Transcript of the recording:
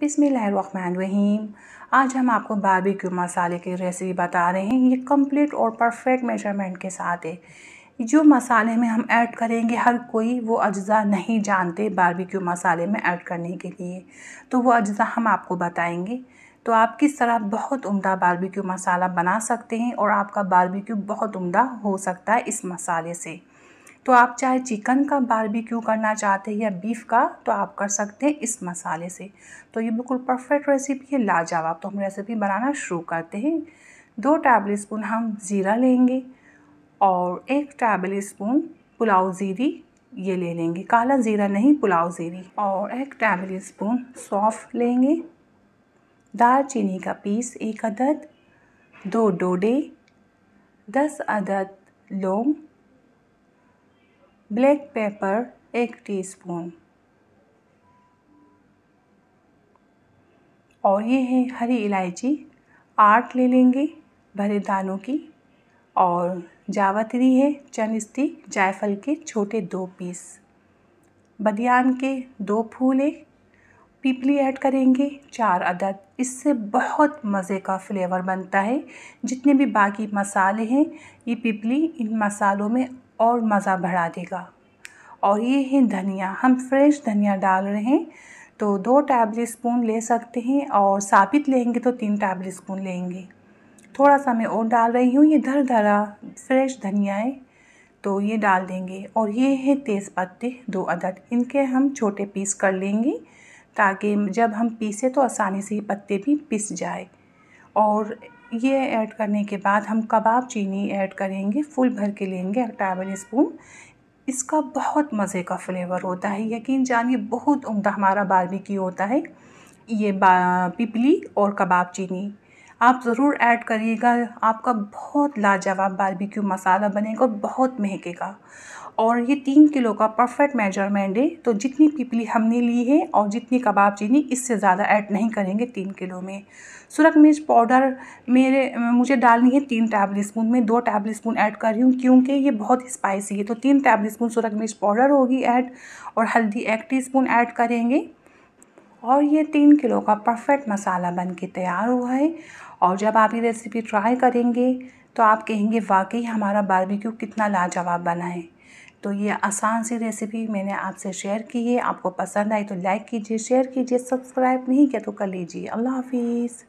बिस्मिल्लाहिर्रहमानिर्रहीम। आज हम आपको बारबेक्यू मसाले की रेसिपी बता रहे हैं। ये कंप्लीट और परफेक्ट मेजरमेंट के साथ है। जो मसाले में हम ऐड करेंगे हर कोई वो अज्जा नहीं जानते बारबेक्यू मसाले में ऐड करने के लिए, तो वो अज्जा हम आपको बताएंगे। तो आप किस तरह बहुत उम्दा बारबेक्यू मसाला बना सकते हैं और आपका बारबेक्यू बहुत उम्दा हो सकता है इस मसाले से। तो आप चाहे चिकन का बारबेक्यू करना चाहते हैं या बीफ का, तो आप कर सकते हैं इस मसाले से। तो ये बिल्कुल परफेक्ट रेसिपी है, लाजवाब। तो हम रेसिपी बनाना शुरू करते हैं। 2 टेबल स्पून हम ज़ीरा लेंगे और 1 टेबल स्पून पुलाव ज़ीरी ये ले लेंगे, काला ज़ीरा नहीं, पुलाव ज़ीरी। और 1 टेबल स्पून सौंफ लेंगे। दालचीनी का पीस 1 अदद, 2 डोडे, 10 अदद लौंग, ब्लैक पेपर 1 टीस्पून और ये है हरी इलायची 8 ले लेंगे भरे दानों की, और जावित्री है चंद स्टिक जायफल के छोटे 2 पीस, बदियान के 2 फूल है, पीपली ऐड करेंगे 4 अदद। इससे बहुत मज़े का फ्लेवर बनता है। जितने भी बाकी मसाले हैं ये पीपली इन मसालों में और मज़ा बढ़ा देगा। और ये है धनिया, हम फ्रेश धनिया डाल रहे हैं, तो 2 टेबल स्पून ले सकते हैं, और साबित लेंगे तो 3 टेबल स्पून लेंगे। थोड़ा सा मैं और डाल रही हूँ, ये दरदरा फ्रेश धनिया है तो ये डाल देंगे। और ये है तेज़ पत्ते 2 अदद, इनके हम छोटे पीस कर लेंगे ताकि जब हम पीसे तो आसानी से ये पत्ते भी पिस जाए। और ये ऐड करने के बाद हम कबाब चीनी ऐड करेंगे, फुल भर के लेंगे 1 टेबल स्पून। इसका बहुत मज़े का फ्लेवर होता है, यकीन जानिए बहुत उम्दा हमारा बारबेक्यू होता है। ये पिपली और कबाब चीनी आप ज़रूर ऐड करिएगा, आपका बहुत लाजवाब बारबेक्यू मसाला बनेगा, बहुत महकेगा। और ये 3 किलो का परफेक्ट मेजरमेंट है, तो जितनी पिपली हमने ली है और जितनी कबाब चीनी इससे ज़्यादा ऐड नहीं करेंगे 3 किलो में। सुरख मिर्च पाउडर मुझे डालनी है 3 टेबल स्पून में, 2 टेबल स्पून ऐड कर रही हूँ क्योंकि ये बहुत स्पाइसी है, तो 3 टेबल स्पून सुरख मिर्च पाउडर होगी ऐड। और हल्दी 1 टीस्पून ऐड करेंगे। और ये 3 किलो का परफेक्ट मसाला बन के तैयार हुआ है। और जब आप ये रेसिपी ट्राई करेंगे तो आप कहेंगे वाकई हमारा बारबेक्यू कितना लाजवाब बना है। तो ये आसान सी रेसिपी मैंने आपसे शेयर की है। आपको पसंद आई तो लाइक कीजिए, शेयर कीजिए, सब्सक्राइब नहीं किया तो कर लीजिए। अल्लाह हाफिज़।